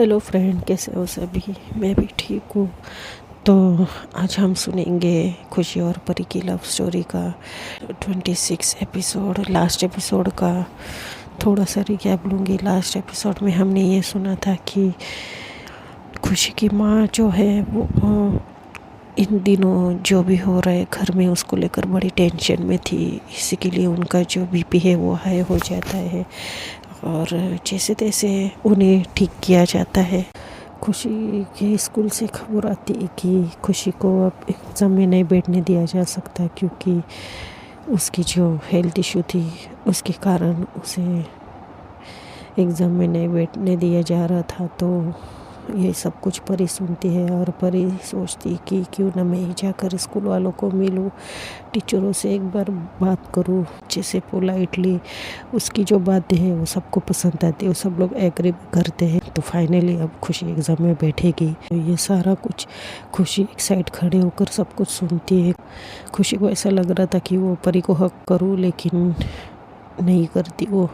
Hello friend, कैसे हो सभी। मैं भी ठीक हूँ। तो आज हम सुनेंगे खुशी और परी की लव स्टोरी का 26 एपिसोड, लास्ट एपिसोड का थोड़ा सा रिकैप लूँगी। लास्ट एपिसोड में हमने ये सुना था कि खुशी की माँ जो है वो इन दिनों जो भी हो रहा है घर में उसको लेकर बड़ी टेंशन में थी। इसी के लिए उनका जो बीपी है वो हाई हो जाता है और जैसे तैसे उन्हें ठीक किया जाता है। खुशी के स्कूल से खबर आती है कि खुशी को अब एग्ज़ाम में नहीं बैठने दिया जा सकता क्योंकि उसकी जो हेल्थ इशू थी उसके कारण उसे एग्ज़ाम में नहीं बैठने दिया जा रहा था। तो ये सब कुछ परी सुनती है और परी सोचती कि क्यों ना मैं ही जाकर स्कूल वालों को मिलूं, टीचरों से एक बार बात करूं, जैसे पोलाइटली। उसकी जो बातें हैं वो सबको पसंद आती है, वो सब लोग एग्री करते हैं। तो फाइनली अब खुशी एग्ज़ाम में बैठेगी। तो ये सारा कुछ खुशी एक साइड खड़े होकर सब कुछ सुनती है। खुशी को ऐसा लग रहा था कि वो परी को हक करूँ, लेकिन नहीं करती वो।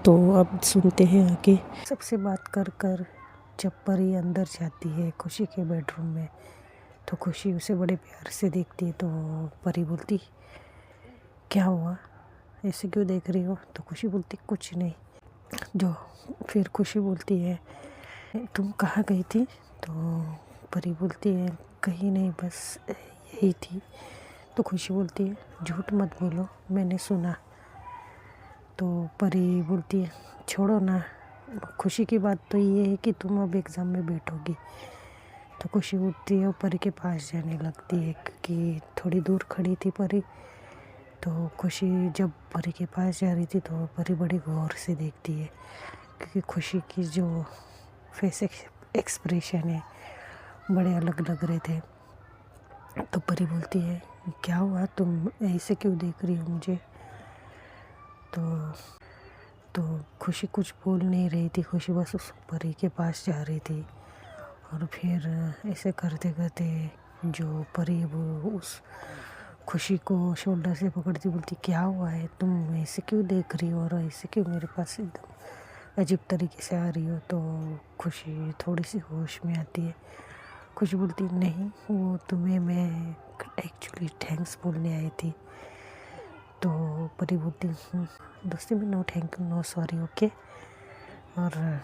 तो अब सुनते हैं आगे। सबसे बात कर कर जब परी अंदर जाती है खुशी के बेडरूम में, तो खुशी उसे बड़े प्यार से देखती है। तो परी बोलती, क्या हुआ, ऐसे क्यों देख रही हो? तो खुशी बोलती, कुछ नहीं। जो फिर खुशी बोलती है, तुम कहाँ गई थी? तो परी बोलती है, कहीं नहीं, बस यही थी। तो खुशी बोलती है, झूठ मत बोलो, मैंने सुना। तो परी बोलती है, छोड़ो ना, खुशी की बात तो ये है कि तुम अब एग्ज़ाम में बैठोगी। तो खुशी उठती है और परी के पास जाने लगती है क्योंकि थोड़ी दूर खड़ी थी परी। तो खुशी जब परी के पास जा रही थी तो परी बड़ी गौर से देखती है क्योंकि खुशी की जो फेस एक्सप्रेशन है बड़े अलग लग रहे थे। तो परी बोलती है, क्या हुआ, तुम ऐसे क्यों देख रही हो मुझे? तो खुशी कुछ बोल नहीं रही थी। खुशी बस उस परी के पास जा रही थी और फिर ऐसे करते करते जो परी वो उस खुशी को शोल्डर से पकड़ती, बोलती, क्या हुआ है, तुम ऐसे क्यों देख रही हो और ऐसे क्यों मेरे पास एकदम अजीब तरीके से आ रही हो? तो खुशी थोड़ी सी होश में आती है। खुशी बोलती, नहीं, वो तुम्हें मैं एक्चुअली थैंक्स बोलने आई थी। तो परी बोलती, दोस्ती में no thank you, no sorry, okay, और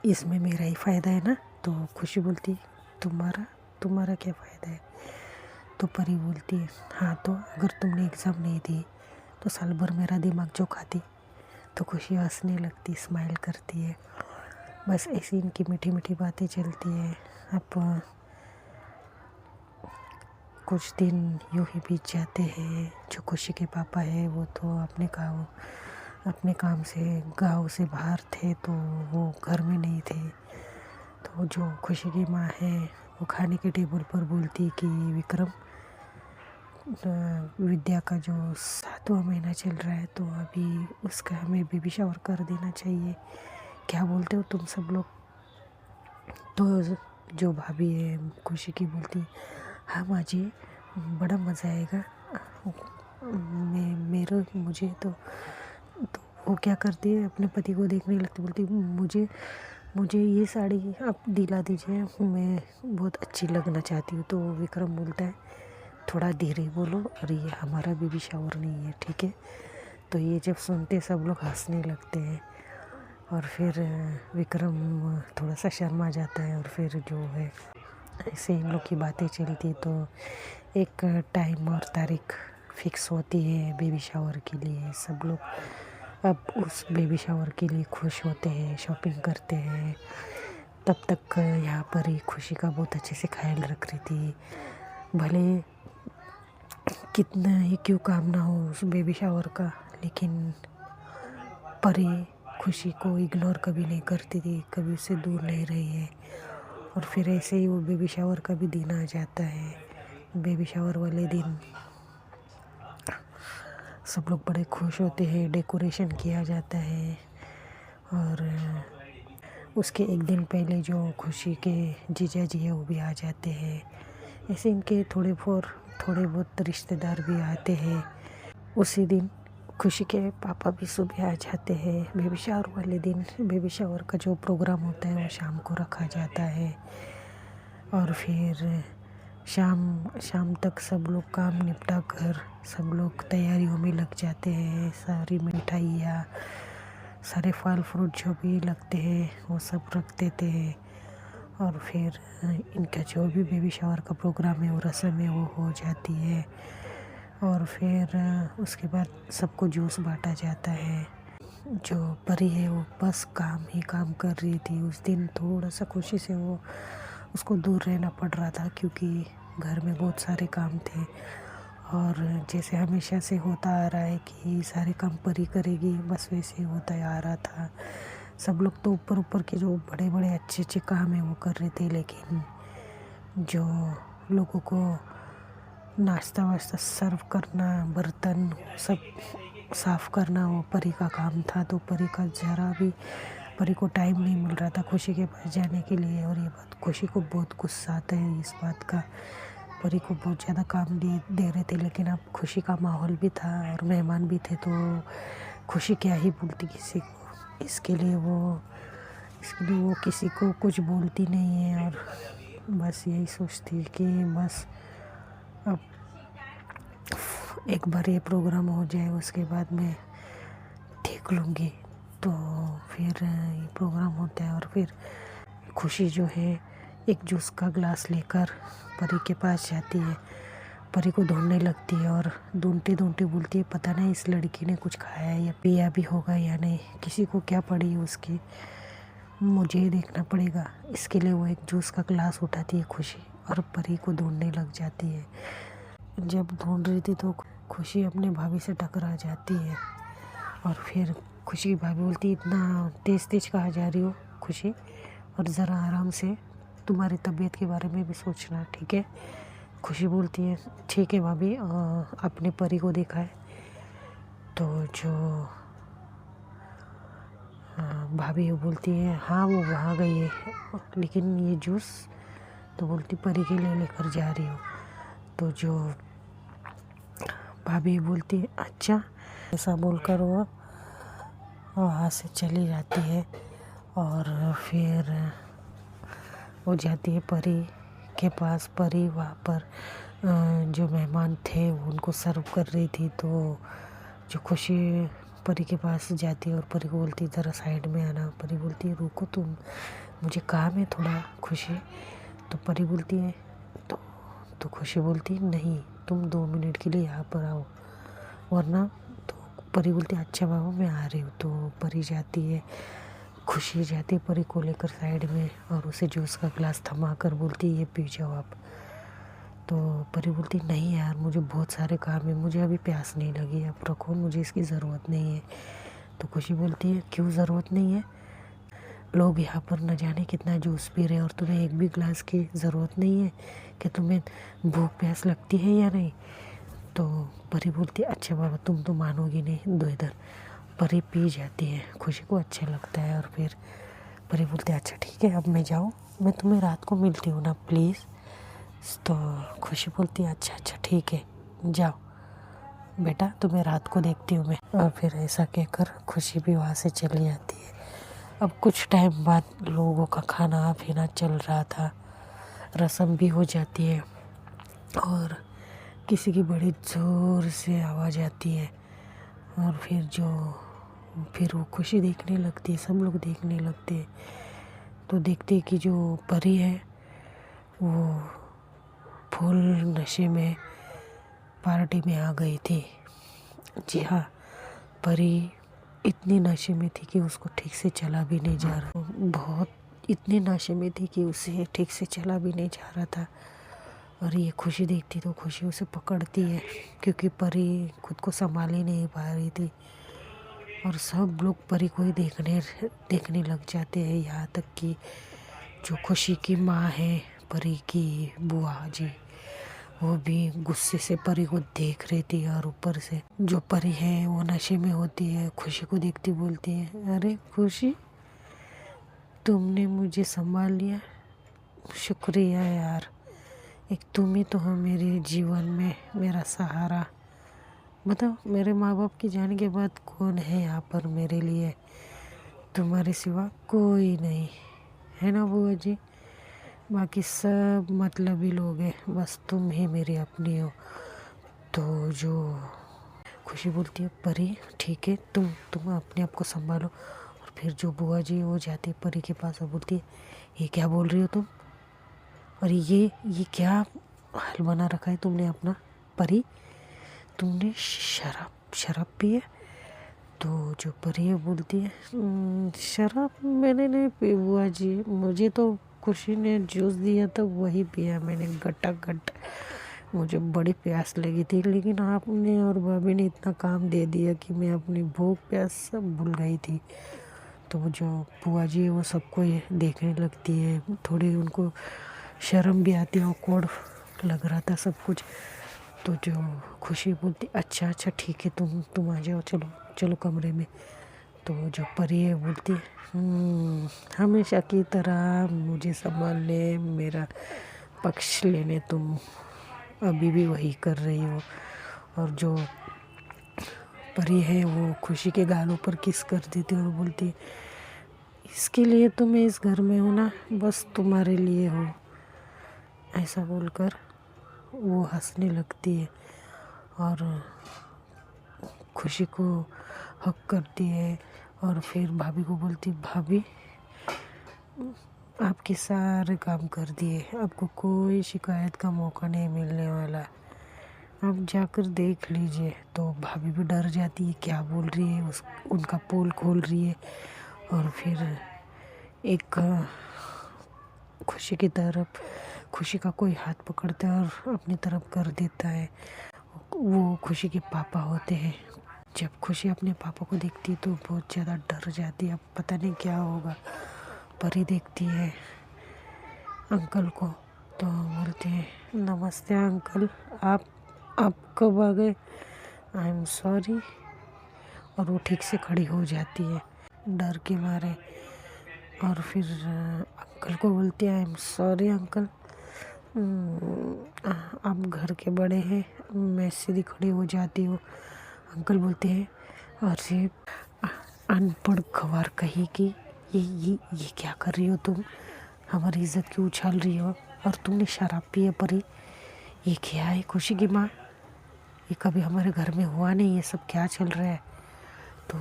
इसमें मेरा ही फ़ायदा है ना? तो खुशी बोलती, तुम्हारा क्या फ़ायदा है? तो परी बोलती है, हाँ, तो अगर तुमने एग्ज़ाम नहीं दी तो साल भर मेरा दिमाग जो खाती। तो खुशी हंसने लगती, स्माइल करती है। बस ऐसी इनकी मीठी मीठी बातें चलती है। अब कुछ दिन यूँ ही बीत जाते हैं। जो खुशी के पापा है वो तो अपने काम से गांव से बाहर थे, तो वो घर में नहीं थे। तो जो खुशी की माँ है वो खाने के टेबल पर बोलती कि विक्रम, विद्या का जो 7वां महीना चल रहा है तो अभी उसका हमें बेबी शावर कर देना चाहिए, क्या बोलते हो तुम सब लोग? तो जो भाभी है खुशी की बोलती, हाँ माँ जी, बड़ा मज़ा आएगा। मुझे तो वो क्या करती है, अपने पति को देखने लगती, बोलती, मुझे ये साड़ी आप दिला दीजिए, मैं बहुत अच्छी लगना चाहती हूँ। तो विक्रम बोलता है, थोड़ा धीरे बोलो और ये हमारा बेबी शावर नहीं है, ठीक है? तो ये जब सुनते सब लोग हंसने लगते हैं और फिर विक्रम थोड़ा सा शर्मा जाता है और फिर जो है ऐसे इन लोग की बातें चलती। तो एक टाइम और तारीख फिक्स होती है बेबी शावर के लिए। सब लोग अब उस बेबी शावर के लिए खुश होते हैं, शॉपिंग करते हैं। तब तक यहाँ पर ही खुशी का बहुत अच्छे से ख्याल रख रही थी। भले कितना ही क्यों काम ना हो उस बेबी शावर का, लेकिन परी खुशी को इग्नोर कभी नहीं करती थी, कभी उससे दूर नहीं रही है। और फिर ऐसे ही वो बेबी शावर का भी दिन आ जाता है। बेबी शावर वाले दिन सब लोग बड़े खुश होते हैं, डेकोरेशन किया जाता है। और उसके एक दिन पहले जो खुशी के जीजा जी है वो भी आ जाते हैं। ऐसे इनके थोड़े बहुत रिश्तेदार भी आते हैं। उसी दिन खुशी के पापा भी सुबह आ जाते हैं। बेबी शावर वाले दिन बेबी शावर का जो प्रोग्राम होता है वो शाम को रखा जाता है और फिर शाम तक सब लोग काम निपटा कर सब लोग तैयारियों में लग जाते हैं। सारी मिठाइयाँ, सारे फल फ्रूट जो भी लगते हैं वो सब रख देते हैं और फिर इनका जो भी बेबी शावर का प्रोग्राम है वो रस्म है वो हो जाती है और फिर उसके बाद सबको जूस बांटा जाता है। जो परी है वो बस काम ही काम कर रही थी। उस दिन थोड़ा सा खुशी से वो उसको दूर रहना पड़ रहा था क्योंकि घर में बहुत सारे काम थे और जैसे हमेशा से होता आ रहा है कि सारे काम परी करेगी, बस वैसे ही होता आ रहा था। सब लोग तो ऊपर के जो बड़े बड़े अच्छे काम है वो कर रहे थे, लेकिन जो लोगों को नाश्ता वाश्ता सर्व करना, बर्तन सब साफ़ करना वो परी का काम था। तो परी का ज़रा भी परी को टाइम नहीं मिल रहा था खुशी के पास जाने के लिए और ये बात खुशी को बहुत गुस्सा आता है इस बात का। परी को बहुत ज़्यादा काम दे रहे थे, लेकिन अब खुशी का माहौल भी था और मेहमान भी थे तो खुशी क्या ही बोलती किसी को। इसके लिए वो किसी को कुछ बोलती नहीं है और बस यही सोचती है कि बस अब एक बार ये प्रोग्राम हो जाए उसके बाद मैं देख लूँगी। तो फिर ये प्रोग्राम होता है और फिर खुशी जो है एक जूस का ग्लास लेकर परी के पास जाती है। परी को ढूंढने लगती है और ढूंढते ढूंढते बोलती है पता नहीं इस लड़की ने कुछ खाया या पिया भी होगा या नहीं, किसी को क्या पड़ी उसकी, मुझे ही देखना पड़ेगा। इसके लिए वो एक जूस का ग्लास उठाती है खुशी और परी को ढूंढने लग जाती है। जब ढूंढ रही थी तो खुशी अपने भाभी से टकरा जाती है और फिर खुशी की भाभी बोलती इतना तेज़ कहाँ जा रही हो खुशी, और ज़रा आराम से तुम्हारी तबीयत के बारे में भी सोचना, ठीक है। खुशी बोलती है ठीक है भाभी, अपने परी को देखा है। तो जो भाभी बोलती है हाँ वो वहाँ गई है, लेकिन ये जूस तो बोलती परी के लिए लेकर जा रही हो। तो जो भाभी बोलती है अच्छा, ऐसा बोलकर वो वहाँ से चली जाती है और फिर वो जाती है परी के पास। परी वहाँ पर जो मेहमान थे वो उनको सर्व कर रही थी। तो जो खुशी परी के पास जाती है और परी को बोलती है ज़रा साइड में आना। परी बोलती है रुको तुम, मुझे काम है थोड़ा खुशी। तो परी बोलती है तो खुशी बोलती है नहीं तुम 2 मिनट के लिए यहाँ पर आओ वरना। तो परी बोलती है अच्छा बाबा मैं आ रही हूँ। तो परी जाती है, खुशी जाती है परी को लेकर साइड में और उसे जूस का ग्लास थमा कर बोलती है ये पी जाओ आप। तो परी बोलती नहीं यार मुझे बहुत सारे काम है, मुझे अभी प्यास नहीं लगी, आप रखो, मुझे इसकी ज़रूरत नहीं है। तो खुशी बोलती है क्यों ज़रूरत नहीं है, लोग यहाँ पर न जाने कितना जूस पी रहे हैं और तुम्हें एक भी ग्लास की ज़रूरत नहीं है कि तुम्हें भूख प्यास लगती है या नहीं। तो परी बोलती है अच्छा बाबा तुम तो मानोगी नहीं, दो इधर। परी पी जाती है, खुशी को अच्छा लगता है और फिर परी बोलती है अच्छा ठीक है अब मैं जाऊँ, मैं तुम्हें रात को मिलती हूँ ना प्लीज़। तो खुशी बोलती है अच्छा ठीक है जाओ बेटा, तुम्हें रात को देखती हूँ मैं। और फिर ऐसा कहकर खुशी भी वहाँ से चली जाती है। अब कुछ टाइम बाद लोगों का खाना पीना चल रहा था, रस्म भी हो जाती है और किसी की बड़ी ज़ोर से आवाज़ आती है और फिर वो खुशी देखने लगती है, सब लोग देखने लगते हैं। तो देखते हैं कि जो परी है वो फुल नशे में पार्टी में आ गई थी। जी हाँ, परी इतनी नशे में थी कि उसको ठीक से चला भी नहीं जा रहा, बहुत इतनी नशे में थी कि उसे ठीक से चला भी नहीं जा रहा था। और ये खुशी देखती तो खुशी उसे पकड़ती है क्योंकि परी खुद को संभाल ही नहीं पा रही थी और सब लोग परी को ही देखने लग जाते हैं। यहाँ तक कि जो खुशी की माँ है परी की बुआ जी, वो भी गुस्से से परी को देख रही थी और ऊपर से जो परी है वो नशे में होती है। खुशी को देखती बोलती है अरे खुशी तुमने मुझे संभाल लिया, शुक्रिया यार, एक तुम ही तो हो मेरे जीवन में मेरा सहारा। बताओ, मेरे माँ बाप की जाने के बाद कौन है यहाँ पर मेरे लिए? तुम्हारे सिवा कोई नहीं है ना बुआ जी। बाकी सब मतलबी लोग हैं, बस तुम ही मेरी अपनी हो। तो जो खुशी बोलती है, परी ठीक है, तुम अपने आप को संभालो। और फिर जो बुआ जी वो जाती है परी के पास और बोलती है, ये क्या बोल रही हो तुम? और ये क्या हाल बना रखा है तुमने अपना? परी, तुमने शराब शराब पी है? तो जो परी है बोलती है, शराब मैंने नहीं पी बुआ जी, मुझे तो खुशी ने जूस दिया था वही पिया मैंने गटागट। मुझे बड़ी प्यास लगी थी, लेकिन आपने और भाभी ने इतना काम दे दिया कि मैं अपनी भूख प्यास सब भूल गई थी। तो जो बुआ जी है वो सबको ये देखने लगती है, थोड़ी उनको शर्म भी आती है, ऑकवर्ड लग रहा था सब कुछ। तो जो खुशी बोलती, अच्छा अच्छा ठीक है, तुम आ जाओ, चलो चलो कमरे में। तो जो परी है बोलती, हमेशा की तरह मुझे संभालने, मेरा पक्ष लेने तुम अभी भी वही कर रही हो। और जो परी है वो खुशी के गालों पर किस कर देती है और बोलती, इसके लिए तो मैं इस घर में हूँ ना, बस तुम्हारे लिए हो। ऐसा बोलकर वो हंसने लगती है और खुशी को हक करती है। और फिर भाभी को बोलती, भाभी आपके सारे काम कर दिए, आपको कोई शिकायत का मौका नहीं मिलने वाला, आप जाकर देख लीजिए। तो भाभी भी डर जाती है, क्या बोल रही है, उनका पोल खोल रही है। और फिर एक खुशी की तरफ, खुशी का कोई हाथ पकड़ता है और अपनी तरफ कर देता है। वो खुशी के पापा होते हैं। जब खुशी अपने पापा को देखती है तो बहुत ज़्यादा डर जाती है, अब पता नहीं क्या होगा। परी देखती है अंकल को, तो बोलती है, नमस्ते अंकल, आप कब आ गए? I am sorry. और वो ठीक से खड़ी हो जाती है डर के मारे। और फिर अंकल को बोलती है, आई एम सॉरी अंकल, आप घर के बड़े हैं, मैं सीधी खड़ी हो जाती हूँ। अंकल बोलते हैं, अरे अनपढ़ गंवार कहीं की, ये क्या कर रही हो तुम? हमारी इज्जत क्यों उछाल रही हो? और तुमने शराब पी है परी? ये क्या है खुशी की माँ? ये कभी हमारे घर में हुआ नहीं, ये सब क्या चल रहा है? तो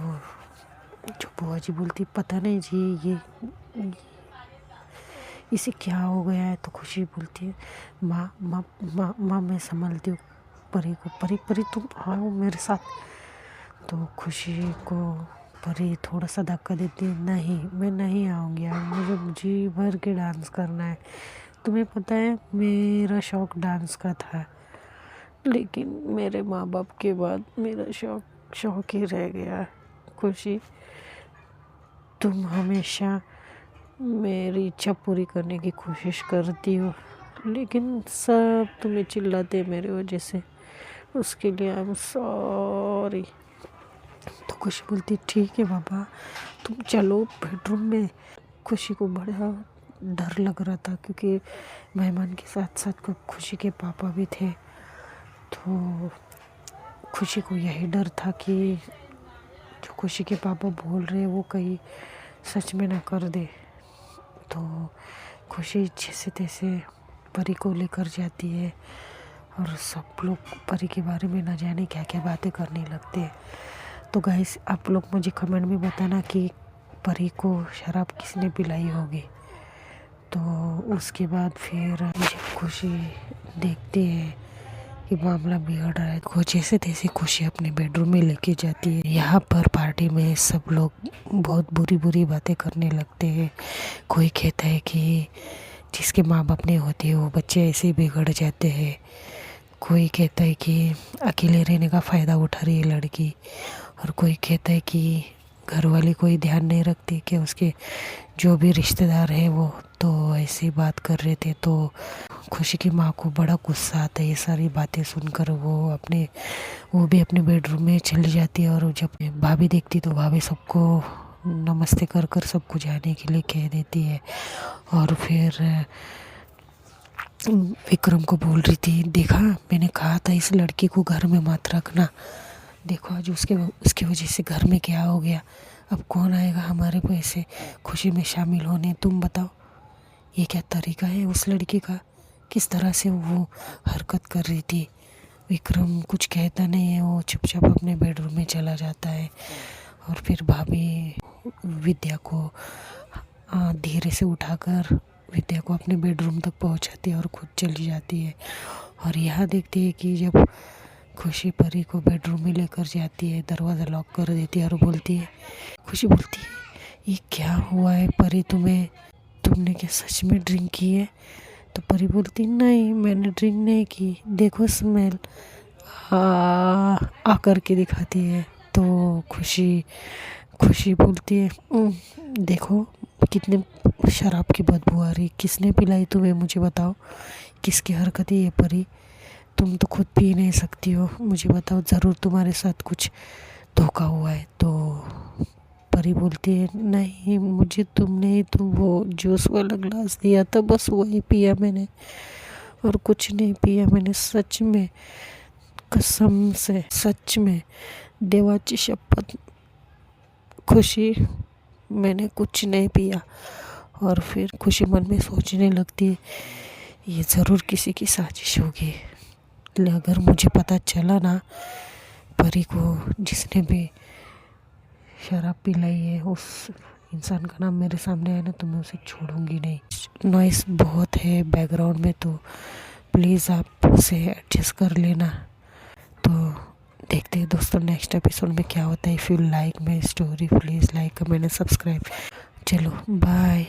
जो बुआ जी बोलती, पता नहीं जी, ये इसे क्या हो गया है? तो खुशी बोलती है, माँ माँ माँ माँ मैं संभालती हूँ परी को, परी परी तुम आओ मेरे साथ। तो खुशी को परी थोड़ा सा धक्का देती है, नहीं मैं नहीं आऊँगी यार, मुझे जी भर के डांस करना है। तुम्हें पता है मेरा शौक़ डांस का था, लेकिन मेरे माँ बाप के बाद मेरा शौक़ ही रह गया। खुशी, तुम हमेशा मेरी इच्छा पूरी करने की कोशिश करती हो, लेकिन सब तुम्हें चिल्लाते मेरे वजह से, उसके लिए आई एम सॉरी। तो खुशी बोलती, ठीक है बाबा, तुम चलो बेडरूम में। खुशी को बड़ा डर लग रहा था, क्योंकि मेहमान के साथ साथ खुशी के पापा भी थे। तो खुशी को यही डर था कि जो खुशी के पापा बोल रहे हैं वो कहीं सच में ना कर दे। तो खुशी जैसे तैसे परी को लेकर जाती है और सब लोग परी के बारे में ना जाने क्या क्या बातें करने लगते हैं। तो गाइस, आप लोग मुझे कमेंट में बताना कि परी को शराब किसने पिलाई होगी। तो उसके बाद फिर जब खुशी देखती है कि मामला बिगड़ रहा है, तो जैसे तैसे खुशी अपने बेडरूम में लेके जाती है। यहाँ पर पार्टी में सब लोग बहुत बुरी बुरी बातें करने लगते हैं। कोई कहता है कि जिसके माँ बाप नहीं होते वो बच्चे ऐसे ही बिगड़ जाते हैं। कोई कहता है कि अकेले रहने का फ़ायदा उठा रही है लड़की। और कोई कहता है कि घर वाले कोई ध्यान नहीं रखते, कि उसके जो भी रिश्तेदार हैं वो तो ऐसी बात कर रहे थे। तो खुशी की माँ को बड़ा गुस्सा आता है ये सारी बातें सुनकर। वो भी अपने बेडरूम में चली जाती है। और जब भाभी देखती तो भाभी सबको नमस्ते कर कर सबको जाने के लिए कह देती है। और फिर विक्रम को बोल रही थी, देखा मैंने कहा था इस लड़की को घर में मत रखना, देखो आज उसके वजह से घर में क्या हो गया। अब कौन आएगा हमारे पैसे खुशी में शामिल होने, तुम बताओ। ये क्या तरीका है उस लड़की का, किस तरह से वो हरकत कर रही थी। विक्रम कुछ कहता नहीं है, वो चुपचाप अपने बेडरूम में चला जाता है। और फिर भाभी विद्या को धीरे से उठाकर विद्या को अपने बेडरूम तक पहुंचाती है और खुद चली जाती है। और यहाँ देखती है कि जब खुशी परी को बेडरूम में लेकर जाती है, दरवाज़ा लॉक कर देती है और बोलती है, खुशी बोलती है, ये क्या हुआ है परी तुम्हें, तुमने क्या सच में ड्रिंक की है। तो परी बोलती नहीं, मैंने ड्रिंक नहीं की, देखो स्मेल आ करके दिखाती है। तो खुशी बोलती है, देखो कितने शराब की बदबू आ रही, किसने पिलाई तुम्हें, मुझे बताओ किसकी हरकत है ये परी, तुम तो खुद पी नहीं सकती हो, मुझे बताओ, ज़रूर तुम्हारे साथ कुछ धोखा हुआ है। तो परी बोलती है नहीं, मुझे तुमने तो वो जूस वाला ग्लास दिया था, बस वही पिया मैंने और कुछ नहीं पिया मैंने, सच में कसम से, सच में देवाची शपथ खुशी, मैंने कुछ नहीं पिया। और फिर खुशी मन में सोचने लगती है ये ज़रूर किसी की साजिश होगी। अगर मुझे पता चला ना परी को जिसने भी शराब पिलाई है उस इंसान का नाम मेरे सामने आया ना, तो मैं उसे छोड़ूंगी नहीं। नॉइस बहुत है बैकग्राउंड में, तो प्लीज़ आप उसे एडजस्ट कर लेना। तो देखते हैं दोस्तों नेक्स्ट एपिसोड में क्या होता है। If you like my story please like comment and subscribe. चलो बाय।